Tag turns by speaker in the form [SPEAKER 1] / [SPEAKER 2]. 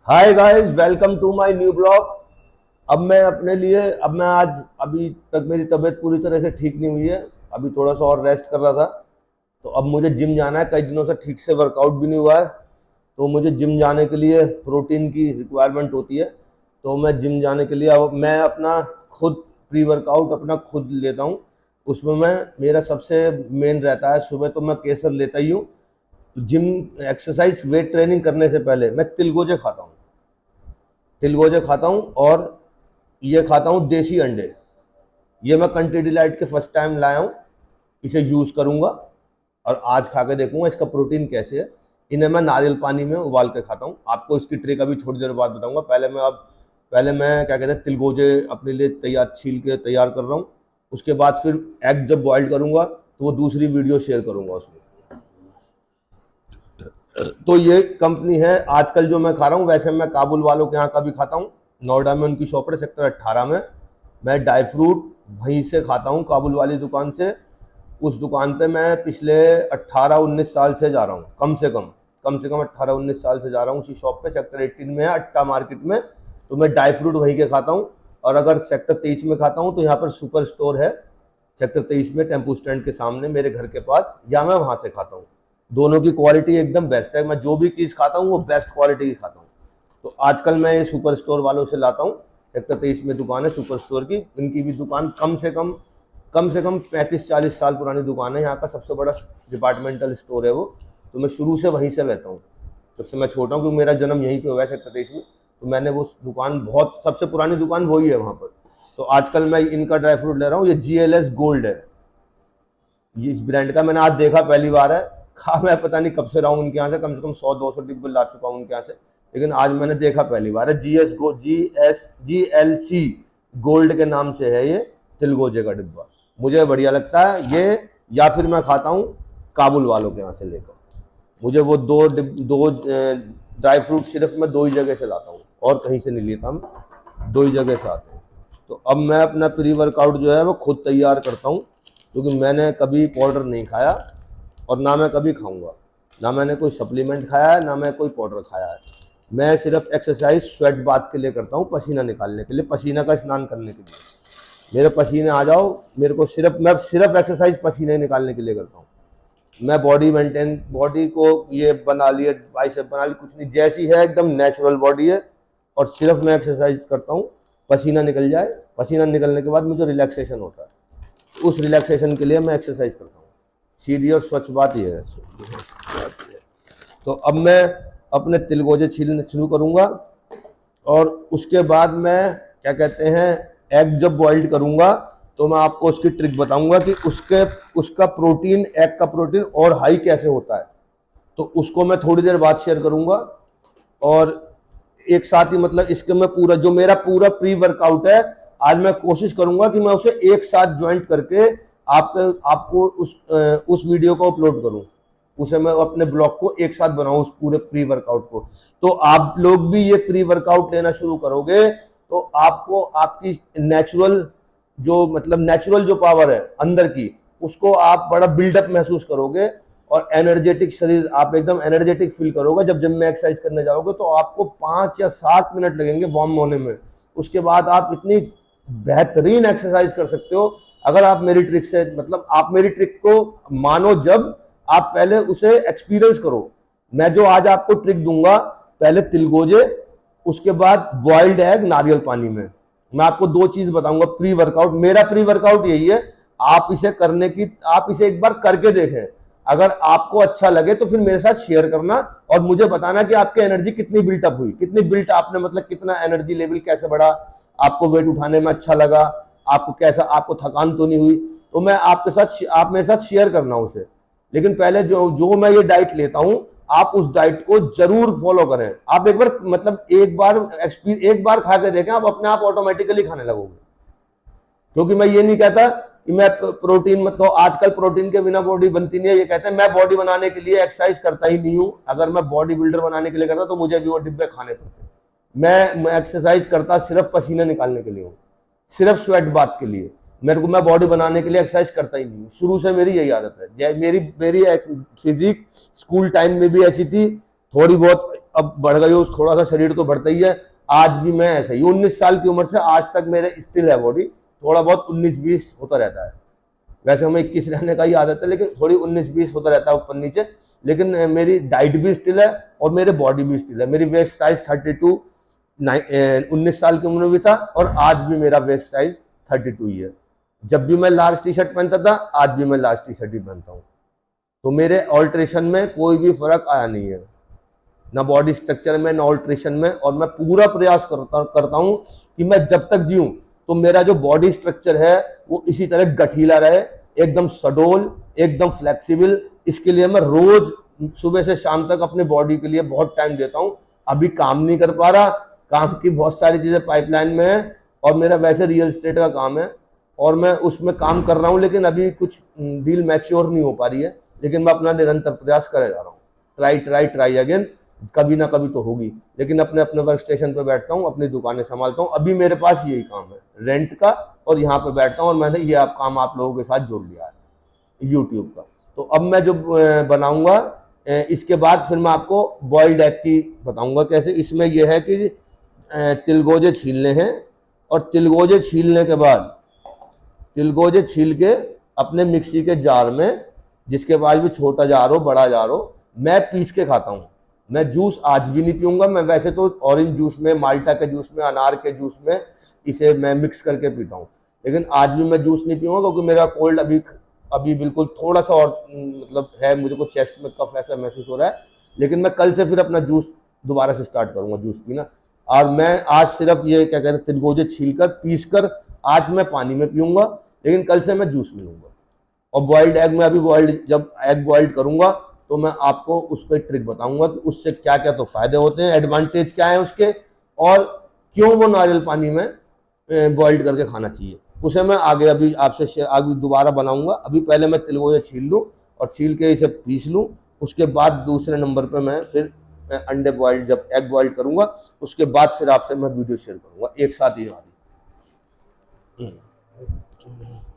[SPEAKER 1] Hi guys, welcome to my new blog. अब मैं आज अभी तक मेरी तबीयत पूरी तरह से ठीक नहीं हुई है। अभी थोड़ा सा और रेस्ट कर रहा था। तो अब मुझे जिम जाना है। कई दिनों से ठीक से वर्कआउट भी नहीं हुआ है। तो मुझे जिम जाने के लिए प्रोटीन की रिक्वायरमेंट होती है। तो मैं जिम जाने के लिए अब मैं अपना खुद प्री वर्कआउट अपना खुद लेता हूँ। उसमें मैं मेरा सबसे मेन रहता है, सुबह तो मैं केसर लेता ही हूँ। जिम एक्सरसाइज वेट ट्रेनिंग करने से पहले मैं तिलगोजे खाता हूँ। तिलगोजे खाता हूँ और ये खाता हूँ देसी अंडे। ये मैं कंट्री डिलाइट के फर्स्ट टाइम लाया हूँ। इसे यूज़ करूँगा और आज खा के देखूंगा इसका प्रोटीन कैसे है। इन्हें मैं नारियल पानी में उबाल के खाता हूँ। आपको इसकी ट्रिक अभी थोड़ी देर बाद बताऊंगा। पहले मैं क्या कहते हैं तिलगोजे अपने लिए तैयार छील के तैयार कर रहा हूँ। उसके बाद फिर एग जब बॉइल करूँगा तो वो दूसरी वीडियो शेयर करूँगा उसमें। तो ये कंपनी है आजकल जो मैं खा रहा हूँ। वैसे मैं काबुल वालों के यहाँ का भी खाता हूँ। नोएडा में उनकी शॉप है, सेक्टर 18 में। मैं ड्राई फ्रूट वहीं से खाता हूँ, काबुल वाली दुकान से। उस दुकान पे मैं पिछले 18-19 साल से जा रहा हूँ। कम से कम 18-19 साल से जा रहा हूँ उसी शॉप पे। सेक्टर 18 में है, अट्टा मार्केट में। तो मैं ड्राई फ्रूट वहीं के खाता हूँ। और अगर सेक्टर 23 में खाता हूँ तो यहाँ पर सुपर स्टोर है सेक्टर 23 में, टेम्पू स्टैंड के सामने मेरे घर के पास, या मैं वहाँ से खाता हूँ। दोनों की क्वालिटी एकदम बेस्ट है। मैं जो भी चीज़ खाता हूँ वो बेस्ट क्वालिटी की खाता हूँ। तो आजकल मैं ये सुपर स्टोर वालों से लाता हूँ। सेक्टर 23 में दुकान है सुपर स्टोर की। इनकी भी दुकान कम से कम 35-40 साल पुरानी दुकान है। यहाँ का सबसे बड़ा डिपार्टमेंटल स्टोर है वो। तो मैं शुरू से वहीं से लेता हूँ, जब से मैं छोटा हूँ, क्योंकि मेरा जन्म यहीं पे हुआ है सेक्टर 23 में। तो मैंने वो दुकान, बहुत सबसे पुरानी दुकान वही है वहाँ पर। तो आजकल मैं इनका ड्राई फ्रूट ले रहा हूँ। ये GLS गोल्ड है, ये इस ब्रांड का। मैंने आज देखा पहली बार है। खा मैं पता नहीं कब से रहा हूँ उनके यहाँ से, कम 100-200 डिब्बे ला चुका हूँ उनके यहाँ से। लेकिन आज मैंने देखा पहली बार है। GLC गोल्ड के नाम से है ये तिलगोजे का डिब्बा। मुझे बढ़िया लगता है ये। या फिर मैं खाता हूँ काबुल वालों के यहाँ से लेकर। मुझे वो दो ड्राई फ्रूट सिर्फ मैं दो ही जगह से लाता हूँ, और कहीं से नहीं लेता। मैं दो ही जगह से आते हैं। तो अब मैं अपना प्री वर्कआउट जो है वो खुद तैयार करता हूँ, क्योंकि मैंने कभी पाउडर नहीं खाया और ना मैं कभी खाऊंगा। ना मैंने कोई सप्लीमेंट खाया है, ना मैं कोई पाउडर खाया है। मैं सिर्फ एक्सरसाइज स्वेट बाथ के लिए करता हूँ, पसीना निकालने के लिए, पसीना का स्नान करने के लिए। मेरे पसीने आ जाओ, मेरे को मैं सिर्फ एक्सरसाइज पसीने निकालने के लिए करता हूँ। मैं बॉडी को ये बना लिए, बाइसेप बना ली, कुछ नहीं, जैसी है एकदम नेचुरल बॉडी है। और सिर्फ मैं एक्सरसाइज करता हूँ, पसीना निकल जाए। पसीना निकलने के बाद मुझे रिलैक्सेशन होता है। उस रिलैक्सेशन के लिए मैं एक्सरसाइज करता हूँ। सीधी और स्वच्छ बात यह है। तो अब मैं अपने तिलगोजे छीलने शुरू करूँगा। और उसके बाद मैं क्या कहते हैं, एग जब बॉइल्ड करूँगा तो मैं आपको उसकी ट्रिक बताऊंगा कि उसका प्रोटीन, एग का प्रोटीन और हाई कैसे होता है। तो उसको मैं थोड़ी देर बाद शेयर करूंगा। और एक साथ ही, मतलब इसके में पूरा जो मेरा पूरा प्री वर्कआउट है, आज मैं कोशिश करूंगा कि मैं उसे एक साथ ज्वाइंट करके आपको उस वीडियो को अपलोड करूं। उसे मैं अपने ब्लॉग को एक साथ बनाऊं, उस पूरे प्री वर्कआउट को। तो आप लोग भी ये प्री वर्कआउट लेना शुरू करोगे तो आपको आपकी नेचुरल जो पावर है अंदर की, उसको आप बड़ा बिल्डअप महसूस करोगे। और एनर्जेटिक शरीर, आप एकदम एनर्जेटिक फील करोगे। जब जिम में एक्सरसाइज करने जाओगे तो आपको 5 या 7 मिनट लगेंगे वार्म होने में। उसके बाद आप इतनी बेहतरीन एक्सरसाइज कर सकते हो। अगर आप मेरी ट्रिक से, मतलब आप मेरी ट्रिक को मानो, जब आप पहले उसे एक्सपीरियंस करो। मैं जो आज आपको ट्रिक दूंगा, पहले तिलगोजे, उसके बाद बॉइल्ड एग नारियल पानी में। मैं आपको 2 चीज बताऊंगा प्री वर्कआउट। मेरा प्री वर्कआउट यही है। आप इसे एक बार करके देखें। अगर आपको अच्छा लगे तो फिर मेरे साथ शेयर करना और मुझे बताना कि आपकी एनर्जी कितनी बिल्टअप हुई, कितनी बिल्ट आपने, मतलब कितना एनर्जी लेवल कैसे बढ़ा, आपको वेट उठाने में अच्छा लगा, आपको थकान तो नहीं हुई। तो मैं आप मेरे साथ शेयर करना उसे। लेकिन पहले जो मैं ये डाइट लेता हूं, आप उस डाइट को जरूर फॉलो करें। आप एक बार खा के देखें, आप अपने आप ऑटोमेटिकली खाने लगोगे। क्योंकि मैं ये नहीं कहता कि मैं प्रोटीन मत खाओ, आजकल प्रोटीन के बिना बॉडी बनती नहीं है। ये कहते हैं मैं बॉडी बनाने के लिए एक्सरसाइज करता ही नहीं हूं। अगर मैं बॉडी बिल्डर बनाने के लिए करता तो मुझे भी वो डिब्बे खाने पड़ते। मैं एक्सरसाइज करता सिर्फ पसीने निकालने के लिए हूँ, सिर्फ स्वेट बाथ के लिए। मैं बॉडी बनाने के लिए एक्सरसाइज करता ही नहीं हूँ। शुरू से मेरी यही आदत है। मेरी फिजिक स्कूल टाइम में भी ऐसी थी, थोड़ी बहुत अब बढ़ गई हो, थोड़ा सा शरीर तो बढ़ता ही है। आज भी मैं ऐसा ही 19 साल की उम्र से आज तक मेरे स्टिल है बॉडी, थोड़ा बहुत 19-20 होता रहता है। वैसे हमें 21 रहने का ही आदत है, लेकिन थोड़ी 19-20 होता रहता है ऊपर नीचे। लेकिन मेरी डाइट भी स्टिल है और मेरे बॉडी भी स्टिल है। मेरी वेस्ट साइज 32 19 साल की उम्र में भी था और आज भी मेरा वेस्ट साइज 32 ही है। जब भी मैं लार्ज टी शर्ट पहनता था, आज भी मैं लार्ज टी शर्ट ही पहनता हूँ। तो मेरे ऑल्ट्रेशन में कोई भी फर्क आया नहीं है, ना बॉडी स्ट्रक्चर में ना ऑल्ट्रेशन में। और मैं पूरा प्रयास करता हूँ कि मैं जब तक जीऊँ तो मेरा जो बॉडी स्ट्रक्चर है वो इसी तरह गठीला रहे, एकदम सडोल, एकदम फ्लेक्सिबल। इसके लिए मैं रोज सुबह से शाम तक अपने बॉडी के लिए बहुत टाइम देता हूँ। अभी काम नहीं कर पा रहा, काम की बहुत सारी चीजें पाइपलाइन में है और मेरा वैसे रियल एस्टेट का काम है और मैं उसमें काम कर रहा हूँ, लेकिन अभी कुछ डील मैच्योर नहीं हो पा रही है। लेकिन मैं अपना निरंतर प्रयास करे जा रहा हूँ, ट्राई अगेन, कभी ना कभी तो होगी। लेकिन अपने अपने वर्क स्टेशन पे बैठता हूँ, अपनी दुकानें संभालता हूँ। अभी मेरे पास यही काम है रेंट का, और यहाँ पे बैठता हूँ और मैंने ये काम आप लोगों के साथ जोड़ लिया है यूट्यूब का। तो अब मैं जो बनाऊंगा इसके बाद फिर मैं आपको बॉइल्ड एग की बताऊंगा कैसे। इसमें यह है कि तिलगोजे छीलने हैं और तिलगोजे छीलने के बाद तिलगोजे छील के अपने मिक्सी के जार में, जिसके पास भी छोटा जार हो बड़ा जार हो, मैं पीस के खाता हूँ। मैं जूस आज भी नहीं पीऊंगा। मैं वैसे तो ऑरेंज जूस में, माल्टा के जूस में, अनार के जूस में इसे मैं मिक्स करके पीता हूँ, लेकिन आज भी मैं जूस नहीं पीऊंगा क्योंकि मेरा कोल्ड अभी बिल्कुल थोड़ा सा और मतलब है, मुझे को चेस्ट में कफ ऐसा महसूस हो रहा है। लेकिन मैं कल से फिर अपना जूस दोबारा से स्टार्ट करूंगा जूस पीना। और मैं आज सिर्फ ये क्या कहते हैं तिलगोजे छीलकर पीस कर आज मैं पानी में पीऊंगा, लेकिन कल से मैं जूस पीऊंगा। और बॉइल्ड एग में अभी जब एग बॉइल्ड करूंगा तो मैं आपको उसको एक ट्रिक बताऊंगा कि उससे क्या क्या तो फायदे होते हैं, एडवांटेज क्या है उसके, और क्यों वो नारियल पानी में बॉइल्ड करके खाना चाहिए। उसे मैं आगे अभी आपसे आगे दोबारा बनाऊंगा। अभी पहले मैं तिलगोजे छील लूँ और छील के इसे पीस लूँ, उसके बाद दूसरे नंबर पे मैं फिर अंडे बॉइल्ड, जब एग बॉइल्ड करूंगा उसके बाद फिर आपसे मैं वीडियो शेयर करूंगा एक साथ ही वाली।